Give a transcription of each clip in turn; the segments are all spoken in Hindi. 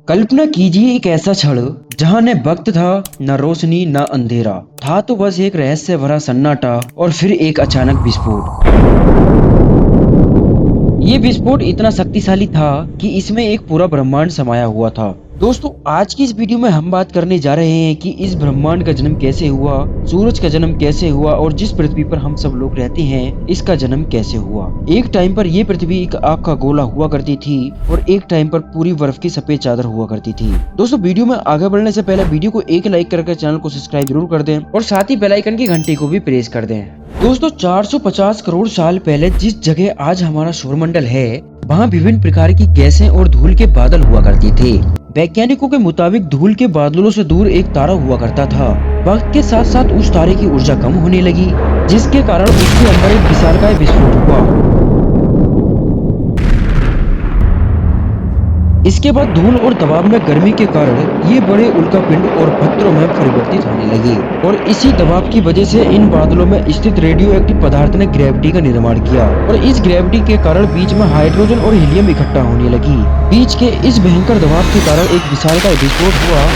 कल्पना कीजिए एक ऐसा क्षण जहाँ न वक्त था, न रोशनी, न अंधेरा था, तो बस एक रहस्य भरा सन्नाटा और फिर एक अचानक विस्फोट। ये विस्फोट इतना शक्तिशाली था कि इसमें एक पूरा ब्रह्मांड समाया हुआ था। दोस्तों, आज की इस वीडियो में हम बात करने जा रहे हैं कि इस ब्रह्मांड का जन्म कैसे हुआ, सूरज का जन्म कैसे हुआ और जिस पृथ्वी पर हम सब लोग रहते हैं इसका जन्म कैसे हुआ। एक टाइम पर ये पृथ्वी एक आग का गोला हुआ करती थी और एक टाइम पर पूरी बर्फ की सफेद चादर हुआ करती थी। दोस्तों, वीडियो में आगे बढ़ने से पहले वीडियो को एक लाइक करके चैनल को सब्सक्राइब जरूर कर दें और साथ ही बेल आइकन की घंटी को भी प्रेस कर दें। दोस्तों, 450 करोड़ साल पहले जिस जगह आज हमारा सौरमंडल है, वहाँ विभिन्न प्रकार की गैसें और धूल के बादल हुआ करते थे। वैज्ञानिकों के मुताबिक धूल के बादलों से दूर एक तारा हुआ करता था। वक्त के साथ साथ उस तारे की ऊर्जा कम होने लगी, जिसके कारण उसके अंदर एक विशालकाय विस्फोट हुआ। इसके बाद धूल और दबाव में गर्मी के कारण ये बड़े उल्कापिंड और पत्थरों में परिवर्तित होने लगे और इसी दबाव की वजह से इन बादलों में स्थित रेडियो एक्टिव पदार्थ ने ग्रेविटी का निर्माण किया और इस ग्रेविटी के कारण बीच में हाइड्रोजन और हीलियम इकट्ठा होने लगी। बीच के इस भयंकर दबाव के कारण एक विशालकाय विस्फोट हुआ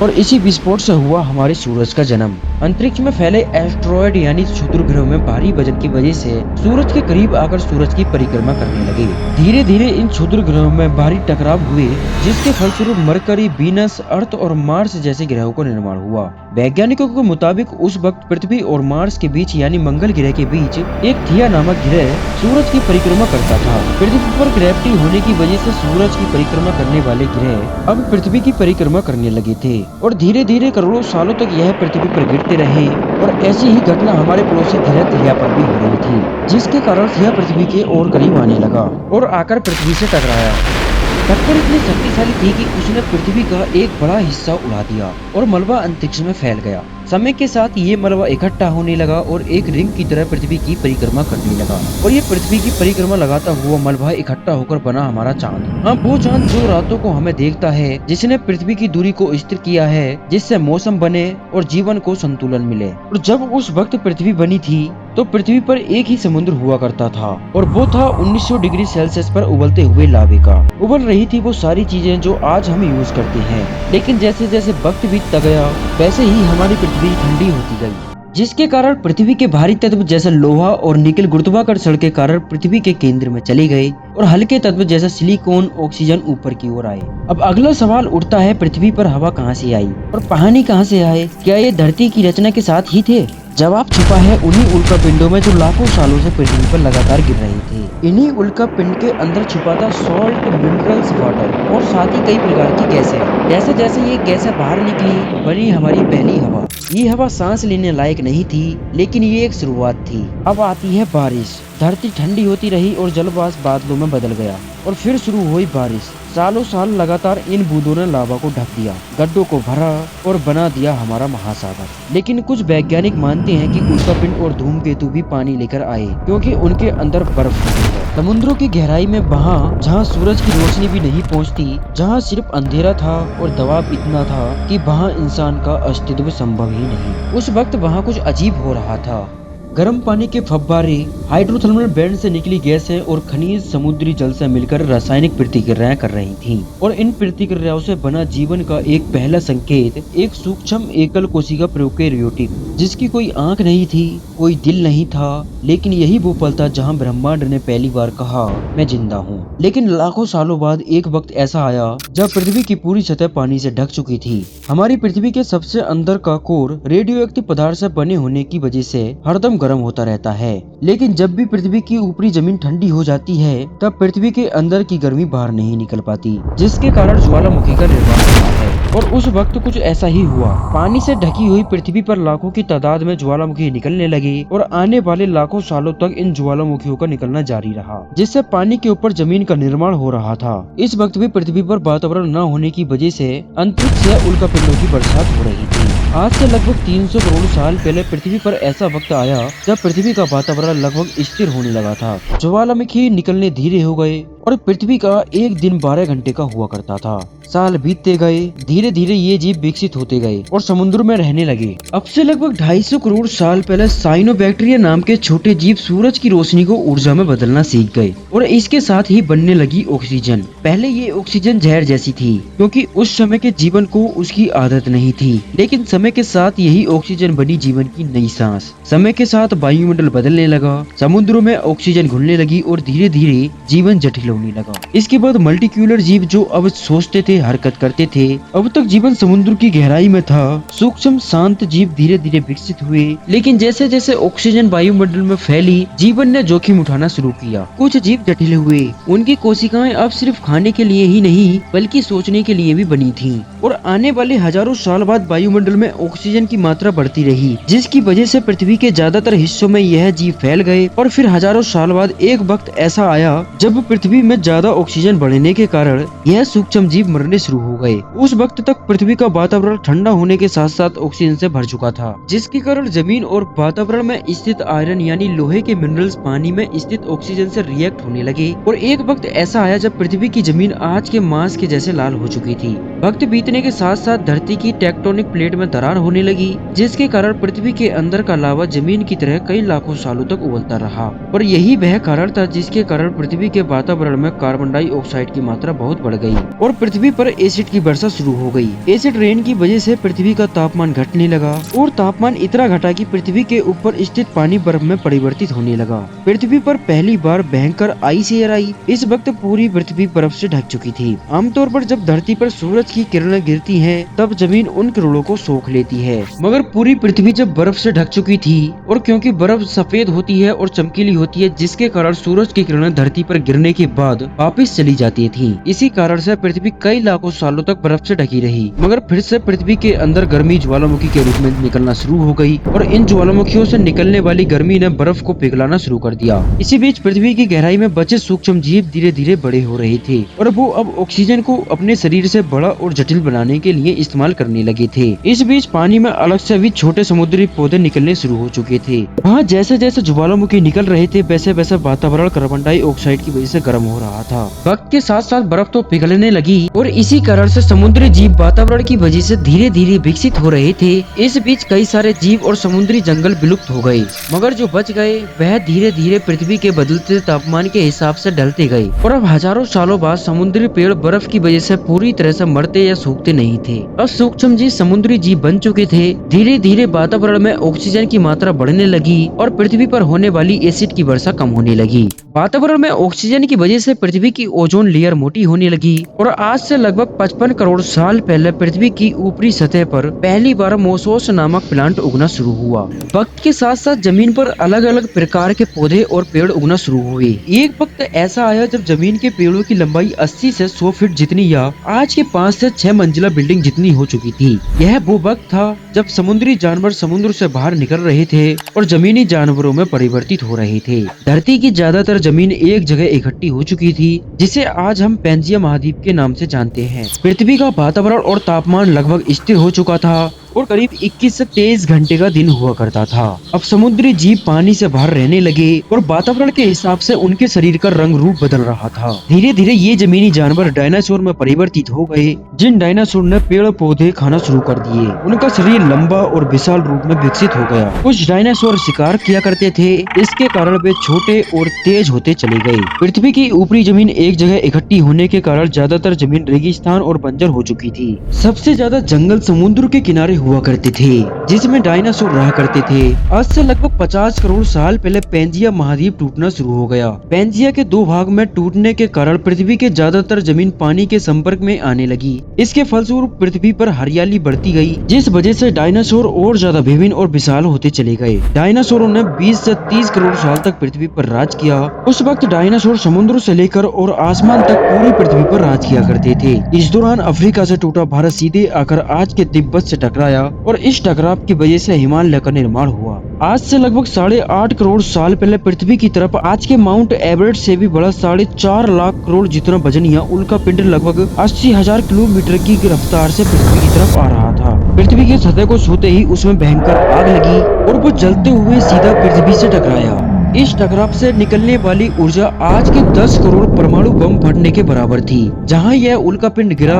और इसी विस्फोट से हुआ हमारे सूरज का जन्म। अंतरिक्ष में फैले एस्ट्रॉयड यानी क्षुद्र ग्रहों में भारी वजन की वजह से सूरज के करीब आकर सूरज की परिक्रमा करने लगे। धीरे धीरे इन क्षुद्र ग्रहों में भारी टकराव हुए, जिसके फलस्वरूप मरकरी, वीनस, अर्थ और मार्स जैसे ग्रहों का निर्माण हुआ। वैज्ञानिकों के मुताबिक उस वक्त पृथ्वी और मार्स के बीच यानी मंगल ग्रह के बीच एक थिया नामक ग्रह सूरज की परिक्रमा करता था। पृथ्वी पर ग्रेविटी होने की वजह से सूरज की परिक्रमा करने वाले ग्रह अब पृथ्वी की परिक्रमा करने लगे थे और धीरे धीरे करोड़ों सालों तक यह पृथ्वी पर गिरते रहे और ऐसी ही घटना हमारे पड़ोसी ग्रह थिया पर भी हो रही थी, जिसके कारण थिया पृथ्वी के और करीब आने लगा और आकर पृथ्वी से टकराया। टक्कर इतनी शक्तिशाली थी कि उसने पृथ्वी का एक बड़ा हिस्सा उड़ा दिया और मलबा अंतरिक्ष में फैल गया। समय के साथ ये मलबा इकट्ठा होने लगा और एक रिंग की तरह पृथ्वी की परिक्रमा करने लगा और ये पृथ्वी की परिक्रमा लगाता हुआ मलबा इकट्ठा होकर बना हमारा चांद। हाँ, वो चांद जो रातों को हमें देखता है, जिसने पृथ्वी की दूरी को स्थिर किया है, जिससे मौसम बने और जीवन को संतुलन मिले। और जब उस वक्त पृथ्वी बनी थी तो पृथ्वी पर एक ही समुद्र हुआ करता था और वो था 1900 डिग्री सेल्सियस पर उबलते हुए लावे का। उबल रही थी वो सारी चीजें जो आज हम यूज करते हैं, लेकिन जैसे जैसे वक्त बीतता गया वैसे ही हमारी पृथ्वी ठंडी होती गई, जिसके कारण पृथ्वी के भारी तत्व जैसे लोहा और निकल गुरुत्वाकर्षण के कारण पृथ्वी के केंद्र में चले गए और हल्के तत्व जैसे सिलिकॉन, ऑक्सीजन ऊपर की ओर आए। अब अगला सवाल उठता है, पृथ्वी पर हवा कहाँ से आई और पानी कहाँ से आए? क्या ये धरती की रचना के साथ ही थे? जवाब छुपा है उन्हीं उल्कापिंडों में जो लाखों सालों से पृथ्वी पर लगातार गिर रहे थे। इन्हीं उल्कापिंड के अंदर छुपा था सॉल्ट, मिनरल्स, वाटर और साथ ही कई प्रकार की गैसें। जैसे जैसे ये गैसें बाहर निकली बनी हमारी पहली हवा। ये हवा सांस लेने लायक नहीं थी, लेकिन ये एक शुरुआत थी। अब आती है बारिश। धरती ठंडी होती रही और जलवाष्प बादलों में बदल गया और फिर शुरू हुई बारिश। सालों साल लगातार इन बूंदों ने लावा को ढक दिया, गड्ढों को भरा और बना दिया हमारा महासागर। लेकिन कुछ वैज्ञानिक मानते हैं कि उल्कापिंड और धूमकेतु भी पानी लेकर आए, क्योंकि उनके अंदर बर्फ होती है। समुद्रों की गहराई में वहाँ जहाँ सूरज की रोशनी भी नहीं पहुँचती, जहाँ सिर्फ अंधेरा था और दबाव इतना था कि वहाँ इंसान का अस्तित्व संभव ही नहीं। उस वक्त वहाँ कुछ अजीब हो रहा था। गर्म पानी के फव्वारे, हाइड्रोथर्मल वेंट से निकली गैसें और खनिज समुद्री जल से मिलकर रासायनिक प्रतिक्रियाएं कर रही थीं और इन प्रतिक्रियाओं से बना जीवन का एक पहला संकेत एक सूक्ष्म एकल कोशिका प्रोकैरियोटिक, जिसकी कोई आंख नहीं थी, कोई दिल नहीं था, लेकिन यही वो पल था जहां ब्रह्मांड ने पहली बार कहा, मैं जिंदा हूं। लेकिन लाखों सालों बाद एक वक्त ऐसा आया जब पृथ्वी की पूरी सतह पानी से ढक चुकी थी। हमारी पृथ्वी के सबसे अंदर का कोर रेडियो एक्टिव पदार्थ से बने होने की वजह से हरदम गर्म होता रहता है, लेकिन जब भी पृथ्वी की ऊपरी जमीन ठंडी हो जाती है तब पृथ्वी के अंदर की गर्मी बाहर नहीं निकल पाती, जिसके कारण ज्वालामुखी का निर्माण होता है। और उस वक्त कुछ ऐसा ही हुआ। पानी से ढकी हुई पृथ्वी पर लाखों की तादाद में ज्वालामुखी निकलने लगी और आने वाले लाखों सालों तक इन ज्वालामुखियों का निकलना जारी रहा, जिससे पानी के ऊपर जमीन का निर्माण हो रहा था। इस वक्त भी पृथ्वी पर वातावरण न होने की वजह से अंतरिक्ष से उल्कापिंडों की बरसात हो रही थी। आज से लगभग 300 करोड़ साल पहले पृथ्वी पर ऐसा वक्त आया जब पृथ्वी का वातावरण लगभग स्थिर होने लगा था। ज्वालामुखी निकलने धीरे हो गए और पृथ्वी का एक दिन 12 घंटे का हुआ करता था। साल बीतते गए, धीरे धीरे ये जीव विकसित होते गए और समुद्र में रहने लगे। अब से लगभग 250 करोड़ साल पहले साइनोबैक्टीरिया नाम के छोटे जीव सूरज की रोशनी को ऊर्जा में बदलना सीख गए और इसके साथ ही बनने लगी ऑक्सीजन। पहले ये ऑक्सीजन जहर जैसी थी क्योंकि उस समय के जीवन को उसकी आदत नहीं थी, लेकिन समय के साथ यही ऑक्सीजन बनी जीवन की नई सांस। समय के साथ वायुमंडल बदलने लगा, समुद्रों में ऑक्सीजन घुलने लगी और धीरे धीरे जीवन जटिल होने लगा। इसके बाद मल्टीक्यूलर जीव जो अब सोचते थे, हरकत करते थे। अब तक जीवन समुद्र की गहराई में था। सूक्ष्म शांत जीव धीरे धीरे विकसित हुए, लेकिन जैसे जैसे ऑक्सीजन वायुमंडल में फैली, जीवन ने जोखिम उठाना शुरू किया। कुछ जीव जटिल हुए, उनकी कोशिकाएं अब सिर्फ खाने के लिए ही नहीं बल्कि सोचने के लिए भी बनी थीं। और आने वाले हजारों साल बाद वायुमंडल में ऑक्सीजन की मात्रा बढ़ती रही, जिसकी वजह से पृथ्वी के ज्यादातर हिस्सों में यह जीव फैल गए। और फिर हजारों साल बाद एक वक्त ऐसा आया जब पृथ्वी में ज्यादा ऑक्सीजन बढ़ने के कारण यह सूक्ष्म जीव मरने शुरू हो गए। उस वक्त तक पृथ्वी का वातावरण ठंडा होने के साथ साथ ऑक्सीजन से भर चुका था, जिसके कारण जमीन और वातावरण में स्थित आयरन यानी लोहे के मिनरल्स पानी में स्थित ऑक्सीजन से रिएक्ट होने लगे। और एक वक्त ऐसा आया जब पृथ्वी की जमीन आज के मांस के जैसे लाल हो चुकी थी। वक्त बीतने के साथ साथ धरती की टेक्टोनिक प्लेट में दरार होने लगी, जिसके कारण पृथ्वी के अंदर का लावा जमीन की तरह कई लाखों सालों तक उबलता रहा। और यही वह कारण था जिसके कारण पृथ्वी के वातावरण में कार्बन डाइऑक्साइड की मात्रा बहुत बढ़ गई और पृथ्वी पर एसिड की वर्षा शुरू हो गई। एसिड रेन की वजह से पृथ्वी का तापमान घटने लगा और तापमान इतना घटा कि पृथ्वी के ऊपर स्थित पानी बर्फ में परिवर्तित होने लगा। पृथ्वी पर पहली बार भयंकर आइस एयर आई। इस वक्त पूरी पृथ्वी बर्फ से ढक चुकी थी। आमतौर पर जब धरती पर सूरज की किरणें गिरती हैं, तब जमीन उन किरणों को सोख लेती है, मगर पूरी पृथ्वी जब बर्फ से ढक चुकी थी और क्योंकि बर्फ सफेद होती है और चमकीली होती है, जिसके कारण सूरज की किरणें धरती पर गिरने के बाद वापिस चली जाती थी। इसी कारण से पृथ्वी कई लाखों सालों तक बर्फ से ढकी रही, मगर फिर से पृथ्वी के अंदर गर्मी ज्वालामुखी के रूप में निकलना शुरू हो गई और इन ज्वालामुखियों से निकलने वाली गर्मी ने बर्फ को पिघलाना शुरू कर दिया। इसी बीच पृथ्वी की गहराई में बचे सूक्ष्म जीव धीरे धीरे बड़े हो रहे थे और वो अब ऑक्सीजन को अपने शरीर से बड़ा और जटिल बनाने के लिए इस्तेमाल करने लगे थे। इस बीच पानी में अलग से भी छोटे समुद्री पौधे निकलने शुरू हो चुके थे। वहाँ जैसे जैसे ज्वालामुखी निकल रहे थे, वैसे वैसे वातावरण कार्बन डाइऑक्साइड की वजह से गर्म हो रहा था। वक्त के साथ साथ बर्फ तो पिघलने लगी और इसी कारण से समुद्री जीव वातावरण की वजह से धीरे धीरे विकसित हो रहे थे। इस बीच कई सारे जीव और समुद्री जंगल विलुप्त हो गए, मगर जो बच गए वह धीरे धीरे पृथ्वी के बदलते तापमान के हिसाब से ढलते गए और अब हजारों सालों बाद समुद्री पेड़ बर्फ की वजह से पूरी तरह से मरते या सूखते नहीं थे। अब सूक्ष्म जीव समुद्री जीव बन चुके थे। धीरे धीरे वातावरण में ऑक्सीजन की मात्रा बढ़ने लगी और पृथ्वी पर होने वाली एसिड की वर्षा कम होने लगी। वातावरण में ऑक्सीजन की वजह से पृथ्वी की ओजोन लेयर मोटी होने लगी और आज से लगभग 55 करोड़ साल पहले पृथ्वी की ऊपरी सतह पर पहली बार मोसोस नामक प्लांट उगना शुरू हुआ। वक्त के साथ साथ जमीन पर अलग अलग प्रकार के पौधे और पेड़ उगना शुरू हुए। एक वक्त ऐसा आया जब जमीन के पेड़ों की लंबाई 80 से 100 फीट जितनी या आज के 5 से 6 मंजिला बिल्डिंग जितनी हो चुकी थी। यह वो वक्त था जब समुद्री जानवर समुद्र से बाहर निकल रहे थे और जमीनी जानवरों में परिवर्तित हो रहे थे। धरती की ज्यादातर जमीन एक जगह इकट्ठी हो चुकी थी, जिसे आज हम पैंजिया महाद्वीप के नाम से जानते हैं। पृथ्वी का वातावरण और तापमान लगभग स्थिर हो चुका था और करीब 21 से 23 घंटे का दिन हुआ करता था। अब समुद्री जीव पानी से बाहर रहने लगे और वातावरण के हिसाब से उनके शरीर का रंग रूप बदल रहा था। धीरे धीरे ये जमीनी जानवर डायनासोर में परिवर्तित हो गए, जिन डायनासोर ने पेड़ पौधे खाना शुरू कर दिए। उनका शरीर लंबा और विशाल रूप में विकसित हो गया। कुछ डायनासोर शिकार किया करते थे, इसके कारण वे छोटे और तेज होते चले गए। पृथ्वी की ऊपरी जमीन एक जगह इकट्ठी होने के कारण ज्यादातर जमीन रेगिस्तान और बंजर हो चुकी थी। सबसे ज्यादा जंगल समुद्र के किनारे हुआ करते थे, जिसमें डायनासोर रहा करते थे। आज से लगभग 50 करोड़ साल पहले पैंजिया महाद्वीप टूटना शुरू हो गया। पैंजिया के 2 भाग में टूटने के कारण पृथ्वी के ज्यादातर जमीन पानी के संपर्क में आने लगी। इसके फलस्वरूप पृथ्वी पर हरियाली बढ़ती गई, जिस वजह से डायनासोर और ज्यादा विभिन्न और विशाल होते चले गए। डायनासोरों ने 20 से 30 करोड़ साल तक पृथ्वी पर राज किया। उस वक्त डायनासोर समुद्र से लेकर और आसमान तक पूरी पृथ्वी पर राज किया करते थे। इस दौरान अफ्रीका से टूटा भारत सीधे आकर आज के तिब्बत से टकराया और इस टकराव की वजह से हिमालय का निर्माण हुआ। आज से लगभग 8.5 करोड़ साल पहले पृथ्वी की तरफ आज के माउंट एवरेस्ट से भी बड़ा 4.5 लाख करोड़ जितना वजन या उल्का पिंड लगभग 80,000 किलोमीटर की रफ्तार से पृथ्वी की तरफ आ रहा था। पृथ्वी की सतह को छूते ही उसमें भयंकर आग लगी और वो जलते हुए सीधा पृथ्वी से टकराया। इस टकराव से निकलने वाली ऊर्जा आज के 10 करोड़ परमाणु बम फटने के बराबर थी। जहां यह उल्कापिंड गिरा,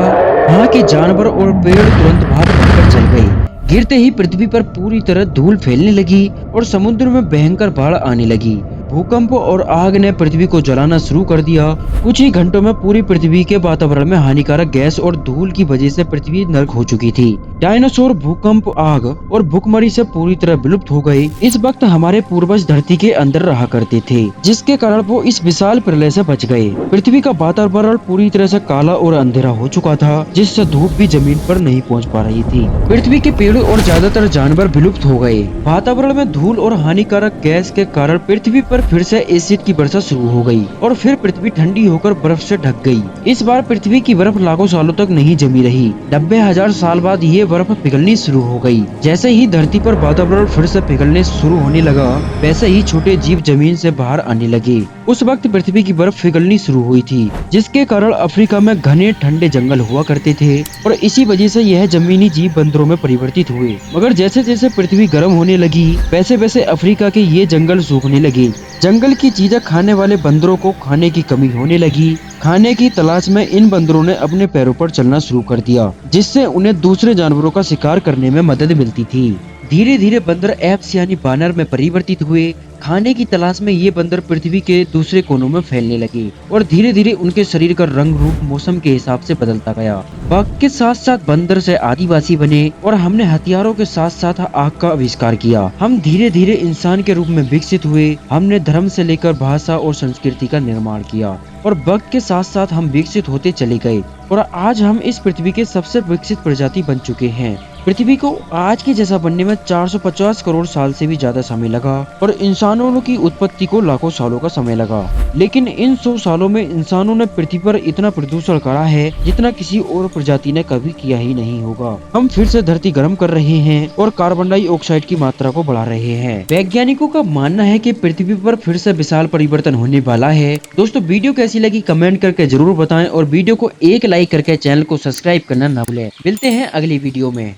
वहां के जानवर और पेड़ तुरंत भाग बनकर जल गए। गिरते ही पृथ्वी पर पूरी तरह धूल फैलने लगी और समुद्र में भयंकर बाढ़ आने लगी। भूकंप और आग ने पृथ्वी को जलाना शुरू कर दिया। कुछ ही घंटों में पूरी पृथ्वी के वातावरण में हानिकारक गैस और धूल की वजह से पृथ्वी नर्क हो चुकी थी। डायनासोर, भूकंप, आग और भुखमरी से पूरी तरह विलुप्त हो गए। इस वक्त हमारे पूर्वज धरती के अंदर रहा करते थे, जिसके कारण वो इस विशाल प्रलय से बच गए। पृथ्वी का वातावरण पूरी तरह से काला और अंधेरा हो चुका था, जिससे धूप भी जमीन पर नहीं पहुंच पा रही थी। पृथ्वी के पेड़ और ज्यादातर जानवर विलुप्त हो गए। वातावरण में धूल और हानिकारक गैस के कारण पृथ्वी पर फिर से एसिड की वर्षा शुरू हो गई और फिर पृथ्वी ठंडी होकर बर्फ से ढक गई। इस बार पृथ्वी की बर्फ लाखों सालों तक नहीं जमी रही। 90,000 साल बाद ये बर्फ पिघलनी शुरू हो गई। जैसे ही धरती पर वातावरण फिर से पिघलने शुरू होने लगा, वैसे ही छोटे जीव जमीन से बाहर आने लगे। उस वक्त पृथ्वी की बर्फ पिघलनी शुरू हुई थी, जिसके कारण अफ्रीका में घने ठंडे जंगल हुआ करते थे और इसी वजह से यह जमीनी जीव बंदरों में परिवर्तित हुए। मगर जैसे जैसे पृथ्वी गर्म होने लगी, वैसे वैसे अफ्रीका के ये जंगल सूखने लगे। जंगल की चीजें खाने वाले बंदरों को खाने की कमी होने लगी। खाने की तलाश में इन बंदरों ने अपने पैरों पर चलना शुरू कर दिया, जिससे उन्हें दूसरे जानवरों का शिकार करने में मदद मिलती थी। धीरे धीरे बंदर एप्स यानी बानर में परिवर्तित हुए। खाने की तलाश में ये बंदर पृथ्वी के दूसरे कोनों में फैलने लगे और धीरे धीरे उनके शरीर का रंग रूप मौसम के हिसाब से बदलता गया। वक्त के साथ साथ बंदर से आदिवासी बने और हमने हथियारों के साथ साथ आग का आविष्कार किया। हम धीरे धीरे इंसान के रूप में विकसित हुए। हमने धर्म से लेकर भाषा और संस्कृति का निर्माण किया और वक्त के साथ साथ हम विकसित होते चले गए और आज हम इस पृथ्वी के सबसे विकसित प्रजाति बन चुके हैं। पृथ्वी को आज के जैसा बनने में 450 करोड़ साल से भी ज्यादा समय लगा और इंसानों की उत्पत्ति को लाखों सालों का समय लगा। लेकिन इन 100 सालों में इंसानों ने पृथ्वी पर इतना प्रदूषण करा है जितना किसी और प्रजाति ने कभी किया ही नहीं होगा। हम फिर से धरती गर्म कर रहे हैं और कार्बन डाइऑक्साइड की मात्रा को बढ़ा रहे हैं। वैज्ञानिकों का मानना है कि पृथ्वी पर फिर से विशाल परिवर्तन होने वाला है। दोस्तों, वीडियो कैसी लगी कमेंट करके जरूर बताएं और वीडियो को एक लाइक करके चैनल को सब्सक्राइब करना ना भूलें। मिलते हैं अगली वीडियो में।